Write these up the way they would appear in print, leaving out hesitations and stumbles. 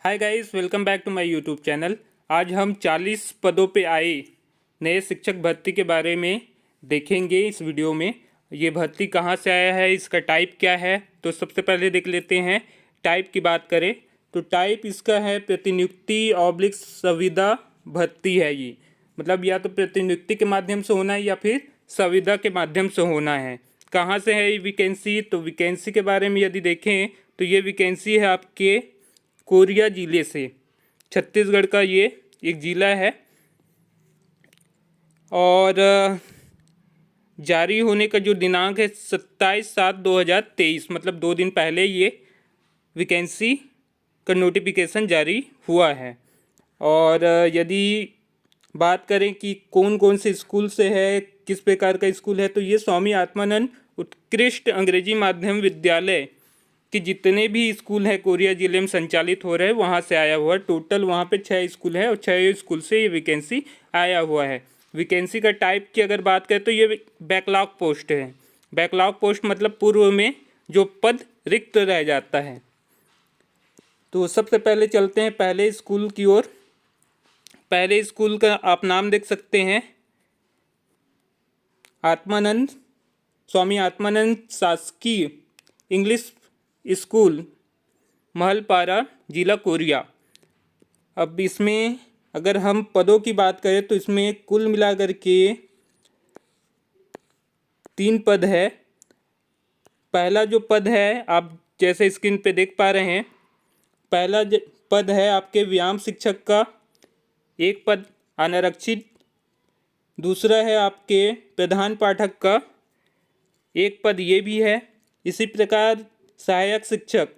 Hi guys, welcome back to my YouTube channel. आज हम 40 पदों पे आए नए शिक्षक भर्ती के बारे में देखेंगे इस वीडियो में। ये भर्ती कहाँ से आया है, इसका टाइप क्या है, तो सबसे पहले देख लेते हैं। टाइप की बात करें तो टाइप इसका है प्रतिनियुक्ति ऑब्लिक संविदा भर्ती है। ये मतलब या तो प्रतिनियुक्ति के माध्यम से होना है या फिर संविदा के माध्यम से होना है। कहाँ से है ये वैकेंसी, तो वैकेंसी के बारे में यदि देखें तो ये वैकेंसी है आपके कोरिया ज़िले से, छत्तीसगढ़ का ये एक ज़िला है। और जारी होने का जो दिनांक है 27/7/2023, मतलब 2 दिन पहले ये वैकेंसी का नोटिफिकेशन जारी हुआ है। और यदि बात करें कि कौन कौन से स्कूल से है, किस प्रकार का स्कूल है, तो ये स्वामी आत्मानंद उत्कृष्ट अंग्रेजी माध्यम विद्यालय कि जितने भी स्कूल हैं कोरिया ज़िले में संचालित हो रहे हैं वहाँ से आया हुआ है। टोटल वहाँ पे 6 स्कूल है और 6 स्कूल से ये वैकेंसी आया हुआ है। वैकेंसी का टाइप की अगर बात करें तो ये बैकलॉग पोस्ट है। बैकलॉग पोस्ट मतलब पूर्व में जो पद रिक्त रह जाता है। तो सबसे पहले चलते हैं पहले स्कूल की ओर। पहले स्कूल का आप नाम देख सकते हैं, आत्मानंद, स्वामी आत्मानंद शासकीय इंग्लिश स्कूल, महलपारा, जिला कोरिया। अब इसमें अगर हम पदों की बात करें तो इसमें कुल मिलाकर के 3 पद है। पहला जो पद है आप जैसे स्क्रीन पे देख पा रहे हैं, पहला पद है आपके व्यायाम शिक्षक का, एक पद अनारक्षित। दूसरा है आपके प्रधान पाठक का, एक पद ये भी है। इसी प्रकार सहायक शिक्षक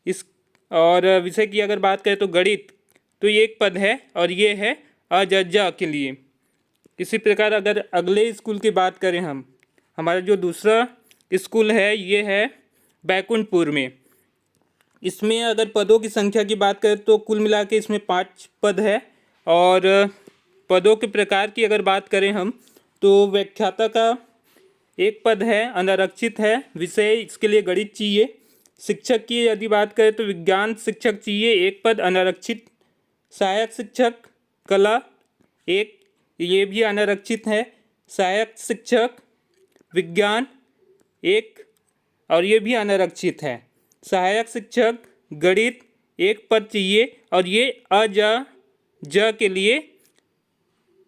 इस और विषय की अगर बात करें तो गणित, तो ये एक पद है और ये है अजजा के लिए। इसी प्रकार अगर अगले स्कूल की बात करें हम, हमारा जो दूसरा स्कूल है ये है बैकुंठपुर में। इसमें अगर पदों की संख्या की बात करें तो कुल मिला के इसमें 5 पद है। और पदों के प्रकार की अगर बात करें हम तो व्याख्याता का एक पद है, अनारक्षित है, विषय इसके लिए गणित चाहिए। शिक्षक की यदि बात करें तो विज्ञान शिक्षक चाहिए, एक पद अनारक्षित। सहायक शिक्षक कला, एक, ये भी अनारक्षित है। सहायक शिक्षक विज्ञान, एक, और ये भी अनारक्षित है। सहायक शिक्षक गणित, एक पद चाहिए और ये ज के लिए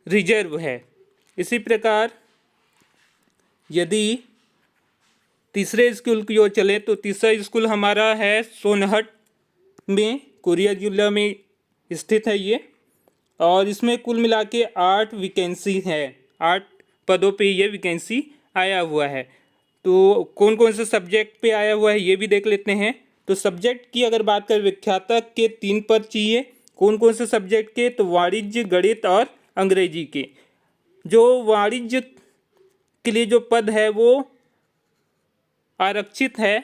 रिजर्व है। इसी प्रकार यदि तीसरे स्कूल की ओर चले तो तीसरा स्कूल हमारा है सोनहट में, कोरिया जिला में स्थित है ये। और इसमें कुल मिला के 8 वैकेंसी है, 8 पदों पे ये वैकेंसी आया हुआ है। तो कौन कौन से सब्जेक्ट पे आया हुआ है ये भी देख लेते हैं। तो सब्जेक्ट की अगर बात करें, व्याख्याता के 3 पद चाहिए। कौन कौन से सब्जेक्ट के, तो वाणिज्य, गणित और अंग्रेजी के। जो वाणिज्य के लिए जो पद है वो आरक्षित है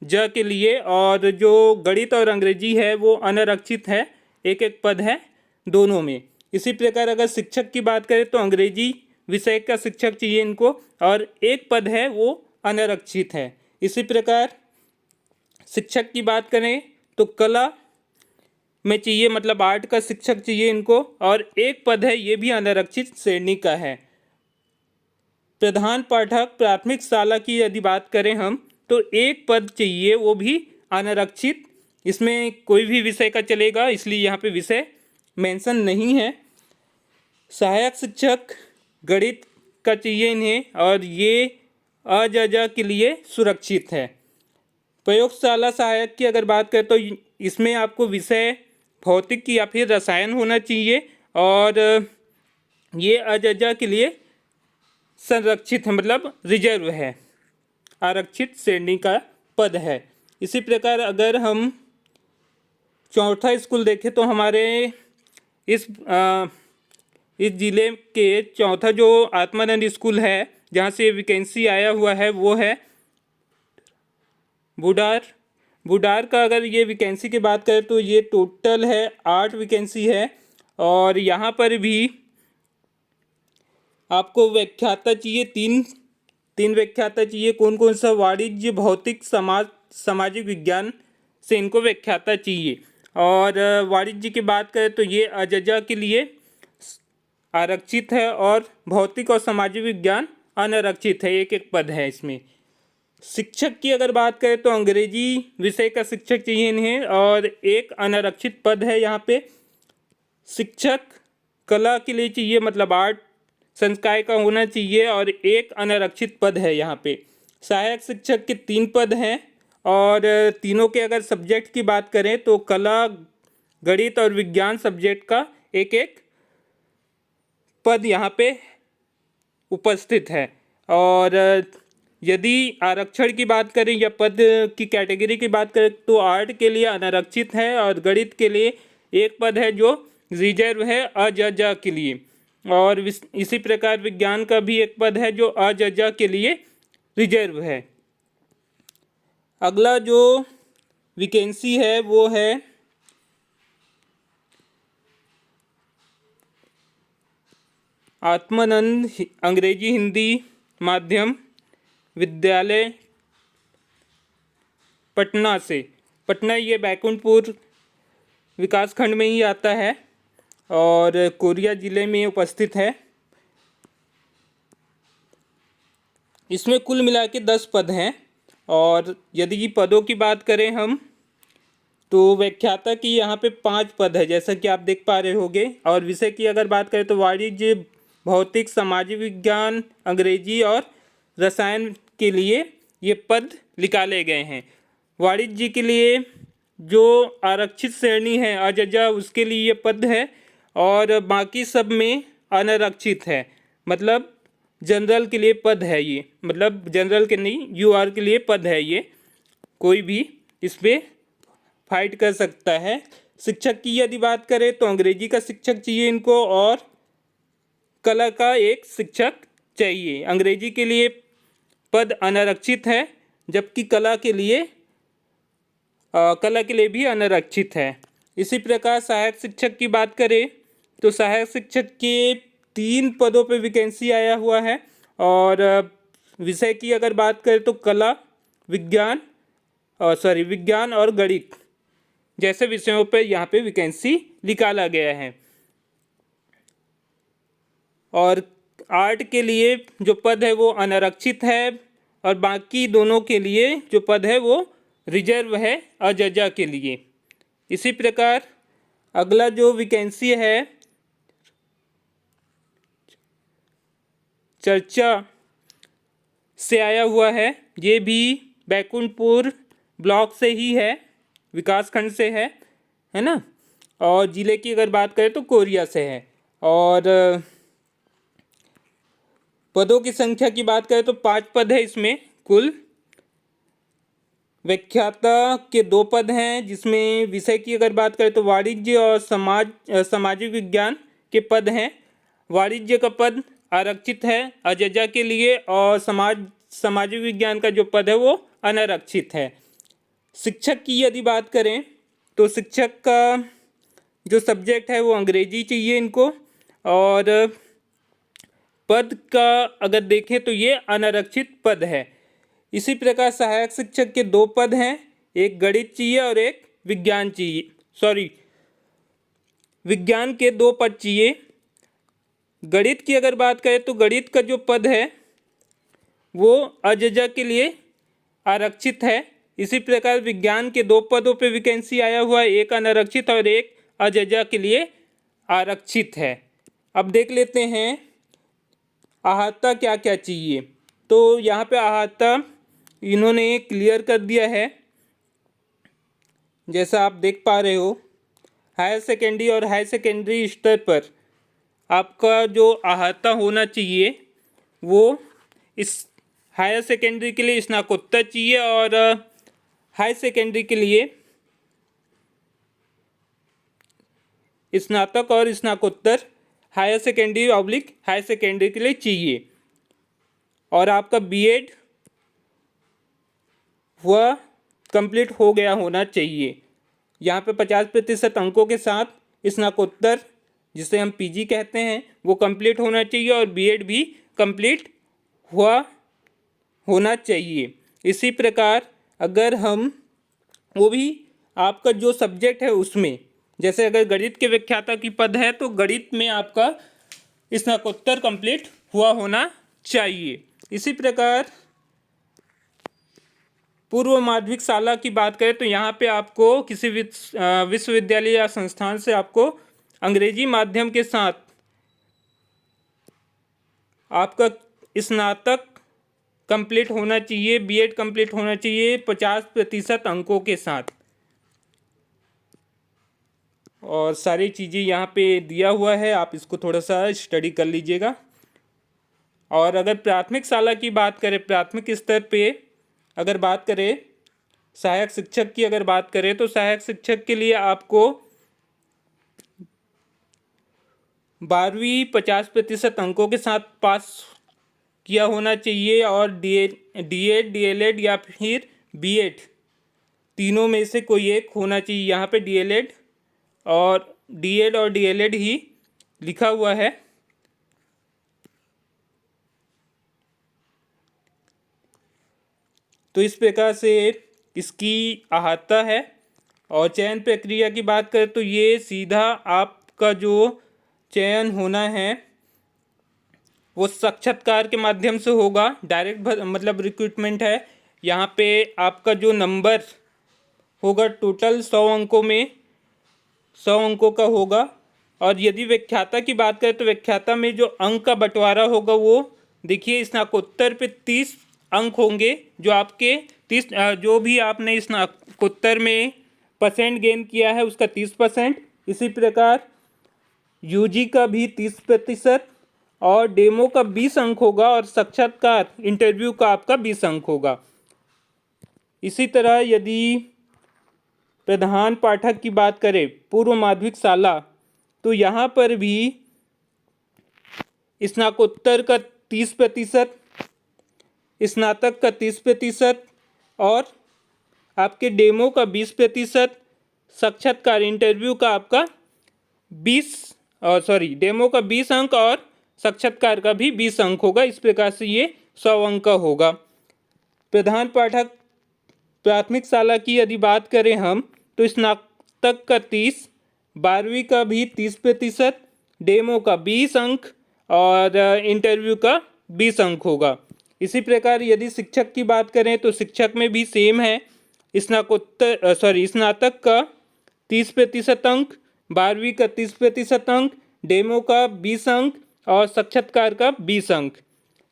ज के लिए, और जो गणित और अंग्रेजी है वो अनारक्षित है, एक एक पद है दोनों में। इसी प्रकार अगर शिक्षक की बात करें तो अंग्रेजी विषय का शिक्षक चाहिए इनको और एक पद है वो अनारक्षित है। इसी प्रकार शिक्षक की बात करें तो कला में चाहिए, मतलब आर्ट का शिक्षक चाहिए इनको, और एक पद है ये भी अनारक्षित श्रेणी का है। प्रधान पाठक प्राथमिक शाला की यदि बात करें हम तो एक पद चाहिए, वो भी अनारक्षित। इसमें कोई भी विषय का चलेगा, इसलिए यहाँ पे विषय मेंशन नहीं है। सहायक शिक्षक गणित का चाहिए इन्हें और ये अजजा के लिए सुरक्षित है। प्रयोगशाला सहायक की अगर बात करें तो इसमें आपको विषय भौतिक या फिर रसायन होना चाहिए और ये अजजा के लिए संरक्षित है, मतलब रिजर्व है, आरक्षित श्रेणी का पद है। इसी प्रकार अगर हम चौथा स्कूल देखें तो हमारे इस ज़िले के चौथा जो आत्मानंद स्कूल है जहाँ से वैकेंसी आया हुआ है वो है बुडार का। अगर ये वैकेंसी की बात करें तो ये टोटल है 8 वैकेंसी है और यहाँ पर भी आपको व्याख्याता चाहिए, तीन व्याख्याता चाहिए। कौन कौन सा, वाणिज्य, भौतिक, सामाजिक विज्ञान से इनको व्याख्याता चाहिए। और वाणिज्य की बात करें तो ये अजजा के लिए आरक्षित है और भौतिक और सामाजिक विज्ञान अनारक्षित है, एक एक पद है इसमें। शिक्षक की अगर बात करें तो अंग्रेजी विषय का शिक्षक चाहिए इन्हें और एक अनारक्षित पद है यहाँ पे। शिक्षक कला के लिए चाहिए, मतलब आर्ट संकाय का होना चाहिए और एक अनारक्षित पद है यहाँ पे। सहायक शिक्षक के 3 पद हैं और तीनों के अगर सब्जेक्ट की बात करें तो कला, गणित और विज्ञान सब्जेक्ट का एक एक पद यहाँ पे उपस्थित है। और यदि आरक्षण की बात करें या पद की कैटेगरी की बात करें तो आर्ट के लिए अनारक्षित है और गणित के लिए एक पद है जो रिजर्व है अजजा के लिए, और इसी प्रकार विज्ञान का भी एक पद है जो अजजा के लिए रिजर्व है। अगला जो वैकेंसी है वो है आत्मानंद अंग्रेजी हिंदी माध्यम विद्यालय पटना से। पटना ये बैकुंठपुर विकासखंड में ही आता है और कोरिया ज़िले में उपस्थित है। इसमें कुल मिला के 10 पद हैं और यदि पदों की बात करें हम तो व्याख्याता की यहाँ पे 5 पद है जैसा कि आप देख पा रहे होंगे। और विषय की अगर बात करें तो वाणिज्य, भौतिक, सामाजिक विज्ञान, अंग्रेजी और रसायन के लिए ये पद निकाले गए हैं। वाणिज्य के लिए जो आरक्षित श्रेणी है अजजा उसके लिए ये पद है और बाकी सब में अनारक्षित है, मतलब जनरल के लिए पद है ये, मतलब जनरल के नहीं यूआर के लिए पद है ये, कोई भी इस पर फाइट कर सकता है। शिक्षक की यदि बात करें तो अंग्रेजी का शिक्षक चाहिए इनको और कला का एक शिक्षक चाहिए। अंग्रेजी के लिए पद अनारक्षित है जबकि कला के लिए भी अनारक्षित है। इसी प्रकार सहायक शिक्षक की बात करें तो सहायक शिक्षक के 3 पदों पर वैकेंसी आया हुआ है और विषय की अगर बात करें तो कला, विज्ञान और गणित जैसे विषयों पर यहाँ पे वैकेंसी निकाला गया है। और आर्ट के लिए जो पद है वो अनारक्षित है और बाकी दोनों के लिए जो पद है वो रिजर्व है अजजा के लिए। इसी प्रकार अगला जो वैकेंसी है चर्चा से आया हुआ है, ये भी बैकुंठपुर ब्लॉक से ही है, विकासखंड से है ना। और ज़िले की अगर बात करें तो कोरिया से है। और पदों की संख्या की बात करें तो 5 पद है इसमें कुल। व्याख्याता के 2 पद हैं जिसमें विषय की अगर बात करें तो वाणिज्य और सामाजिक विज्ञान के पद हैं। वाणिज्य का पद आरक्षित है अजजा के लिए और सामाजिक विज्ञान का जो पद है वो अनारक्षित है। शिक्षक की यदि बात करें तो शिक्षक का जो सब्जेक्ट है वो अंग्रेजी चाहिए इनको और पद का अगर देखें तो ये अनारक्षित पद है। इसी प्रकार सहायक शिक्षक के 2 पद हैं, एक गणित चाहिए और एक विज्ञान चाहिए, विज्ञान के 2 पद चाहिए। गणित की अगर बात करें तो गणित का जो पद है वो अजजा के लिए आरक्षित है। इसी प्रकार विज्ञान के 2 पदों पे वैकेंसी आया हुआ है, एक अनारक्षित और एक अजजा के लिए आरक्षित है। अब देख लेते हैं अहाता क्या क्या चाहिए। तो यहाँ पे अहाता इन्होंने क्लियर कर दिया है, जैसा आप देख पा रहे हो। हायर सेकेंडरी और हायर सेकेंडरी स्तर पर आपका जो अहाता होना चाहिए वो इस हायर सेकेंडरी के लिए स्नातकोत्तर चाहिए और हायर सेकेंडरी के लिए स्नातक और स्नातकोत्तर हायर सेकेंडरी के लिए चाहिए। और आपका बीएड वह कंप्लीट हो गया होना चाहिए। यहाँ पे 50% अंकों के साथ स्नातकोत्तर जिसे हम पीजी कहते हैं वो कंप्लीट होना चाहिए और बीएड भी कंप्लीट होना चाहिए। इसी प्रकार अगर हम वो भी आपका जो सब्जेक्ट है उसमें, जैसे अगर गणित के व्याख्याता की पद है तो गणित में आपका स्नातकोत्तर कंप्लीट हुआ होना चाहिए। इसी प्रकार पूर्व माध्यमिक शाला की बात करें तो यहाँ पे आपको किसी विश्वविद्यालय या संस्थान से आपको अंग्रेजी माध्यम के साथ आपका स्नातक कंप्लीट होना चाहिए, बीएड कंप्लीट होना चाहिए 50% अंकों के साथ। और सारी चीज़ें यहाँ पे दिया हुआ है, आप इसको थोड़ा सा स्टडी कर लीजिएगा। और अगर प्राथमिक शाला की बात करें, प्राथमिक स्तर पे अगर बात करें सहायक शिक्षक की अगर बात करें तो सहायक शिक्षक के लिए आपको 12वीं 50% अंकों के साथ पास किया होना चाहिए और डीएड डीएलएड या फिर बीएड तीनों में से कोई एक होना चाहिए। यहाँ पे डीएलएड और डीएड और डीएलएड ही लिखा हुआ है। तो इस प्रकार से इसकी अहाता है। और चयन प्रक्रिया की बात करें तो ये सीधा आपका जो चयन होना है वो साक्षात्कार के माध्यम से होगा, डायरेक्ट मतलब रिक्रूटमेंट है। यहाँ पे आपका जो नंबर होगा टोटल 100 अंकों में 100 अंकों का होगा। और यदि व्याख्याता की बात करें तो व्याख्याता में जो अंक का बंटवारा होगा वो देखिए स्नातकोत्तर पे 30 अंक होंगे, जो आपके 30 जो भी आपने स्नातकोत्तर में परसेंट गेन किया है उसका 30%। इसी प्रकार यूजी का भी 30% और डेमो का 20 अंक होगा और साक्षात्कार इंटरव्यू का आपका 20 अंक होगा। इसी तरह यदि प्रधान पाठक की बात करें पूर्व माध्यमिक शाला तो यहाँ पर भी स्नातकोत्तर का 30%, स्नातक का 30% और आपके डेमो का 20%, साक्षात्कार इंटरव्यू का आपका डेमो का 20 अंक और साक्षात्कार का भी 20 अंक होगा। इस प्रकार से ये 100 अंक का होगा। प्रधान पाठक प्राथमिक शाला की यदि बात करें हम तो स्नातक का 30, 12वीं का भी 30%, डेमो का 20 अंक और इंटरव्यू का 20 अंक होगा। इसी प्रकार यदि शिक्षक की बात करें तो शिक्षक में भी सेम है, स्नातक का 30% अंक, 12वीं का 30% अंक, डेमो का 20 अंक और साक्षात्कार का 20 अंक।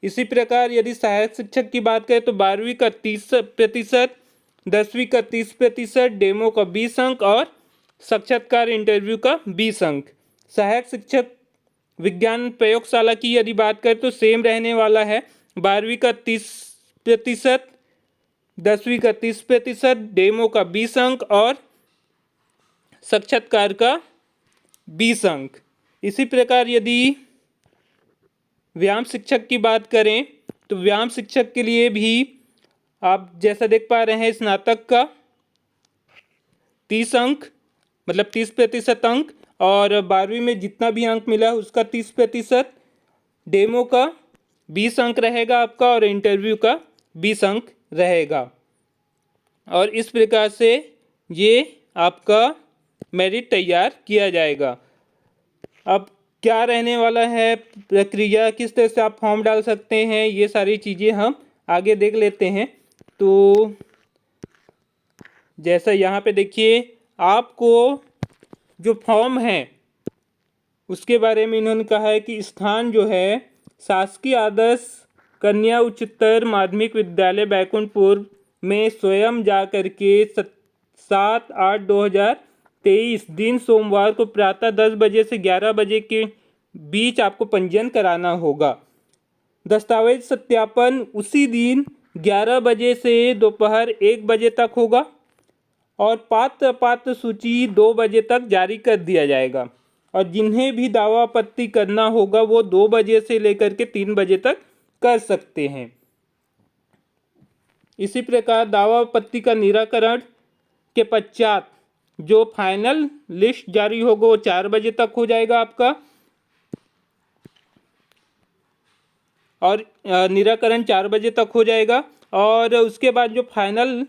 इसी प्रकार यदि सहायक शिक्षक की बात करें तो 12वीं का 30%, 10वीं का 30%, डेमो का 20 अंक और साक्षात्कार इंटरव्यू का 20 अंक। सहायक शिक्षक विज्ञान प्रयोगशाला की यदि बात करें तो सेम रहने वाला है, 12वीं का 30%, 10वीं का 30%, डेमो का 20 अंक और साक्षात्कार का 20 अंक। इसी प्रकार यदि व्यायाम शिक्षक की बात करें तो व्यायाम शिक्षक के लिए भी आप जैसा देख पा रहे हैं स्नातक का 30 अंक मतलब 30% अंक और 12वीं में जितना भी अंक मिला उसका 30%, डेमो का 20 अंक रहेगा आपका और इंटरव्यू का 20 अंक रहेगा। और इस प्रकार से ये आपका मेरिट तैयार किया जाएगा। अब क्या रहने वाला है प्रक्रिया, किस तरह से आप फॉर्म डाल सकते हैं, ये सारी चीज़ें हम आगे देख लेते हैं। तो जैसा यहाँ पे देखिए आपको जो फॉर्म है उसके बारे में इन्होंने कहा है कि स्थान जो है शासकीय आदर्श कन्या उच्चतर माध्यमिक विद्यालय बैकुंठपुर में स्वयं जा कर के 7/8/2023 दिन सोमवार को प्रातः 10 बजे से 11 बजे के बीच आपको पंजीयन कराना होगा। दस्तावेज सत्यापन उसी दिन 11 बजे से दोपहर 1 बजे तक होगा और पात्र सूची 2 बजे तक जारी कर दिया जाएगा। और जिन्हें भी दावा आपत्ति करना होगा वो 2 बजे से लेकर के 3 बजे तक कर सकते हैं। इसी प्रकार दावा आपत्ति का निराकरण के पश्चात जो फाइनल लिस्ट जारी होगा वो 4 बजे तक हो जाएगा आपका और निराकरण 4 बजे तक हो जाएगा। और उसके बाद जो फाइनल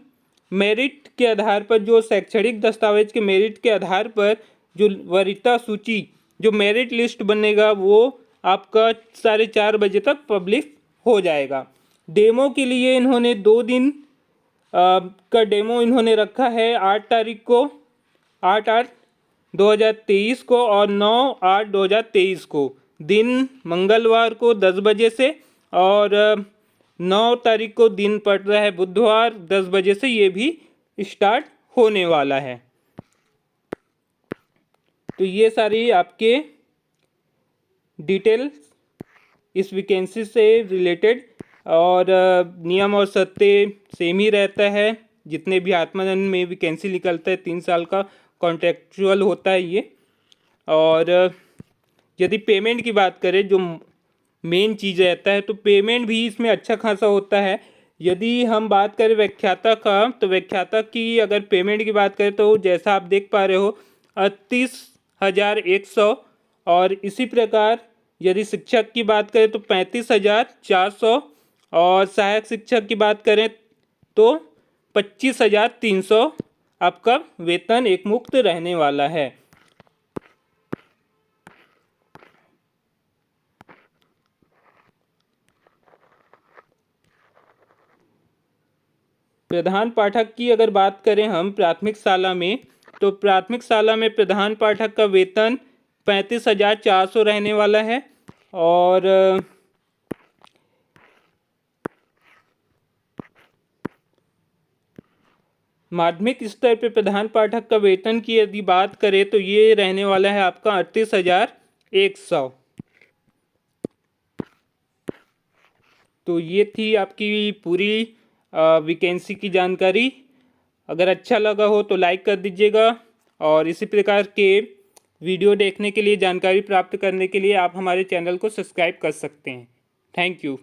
मेरिट के आधार पर, जो शैक्षणिक दस्तावेज के मेरिट के आधार पर जो वरीयता सूची, जो मेरिट लिस्ट बनेगा वो आपका 4:30 बजे तक पब्लिश हो जाएगा। डेमो के लिए इन्होंने 2 दिन का डेमो इन्होंने रखा है, 8 तारीख को, 8/8/2023 को और 9/8/2023 को, दिन मंगलवार को 10 बजे से, और 9 तारीख को दिन पड़ रहा है बुधवार 10 बजे से ये भी स्टार्ट होने वाला है। तो ये सारी आपके डिटेल्स इस वैकेंसी से रिलेटेड, और नियम और शर्तें सेम ही रहता है। जितने भी आत्मानंद में वैकेंसी निकलता है 3 साल का कॉन्ट्रेक्चुअल होता है ये। और यदि पेमेंट की बात करें, जो मेन चीज़ रहता है, तो पेमेंट भी इसमें अच्छा खासा होता है। यदि हम बात करें व्याख्याता का, तो व्याख्याता की अगर पेमेंट की बात करें तो जैसा आप देख पा रहे हो 38,100, और इसी प्रकार यदि शिक्षक की बात करें तो 35,400, और सहायक शिक्षक की बात करें तो 25,300 आपका वेतन एक मुक्त रहने वाला है। प्रधान पाठक की अगर बात करें हम प्राथमिक शाला में, तो प्राथमिक शाला में प्रधान पाठक का वेतन 35,400 रहने वाला है। और माध्यमिक स्तर पे प्रधान पाठक का वेतन की यदि बात करें तो ये रहने वाला है आपका 38,100। तो ये थी आपकी पूरी वैकेंसी की जानकारी। अगर अच्छा लगा हो तो लाइक कर दीजिएगा, और इसी प्रकार के वीडियो देखने के लिए, जानकारी प्राप्त करने के लिए आप हमारे चैनल को सब्सक्राइब कर सकते हैं। Thank you.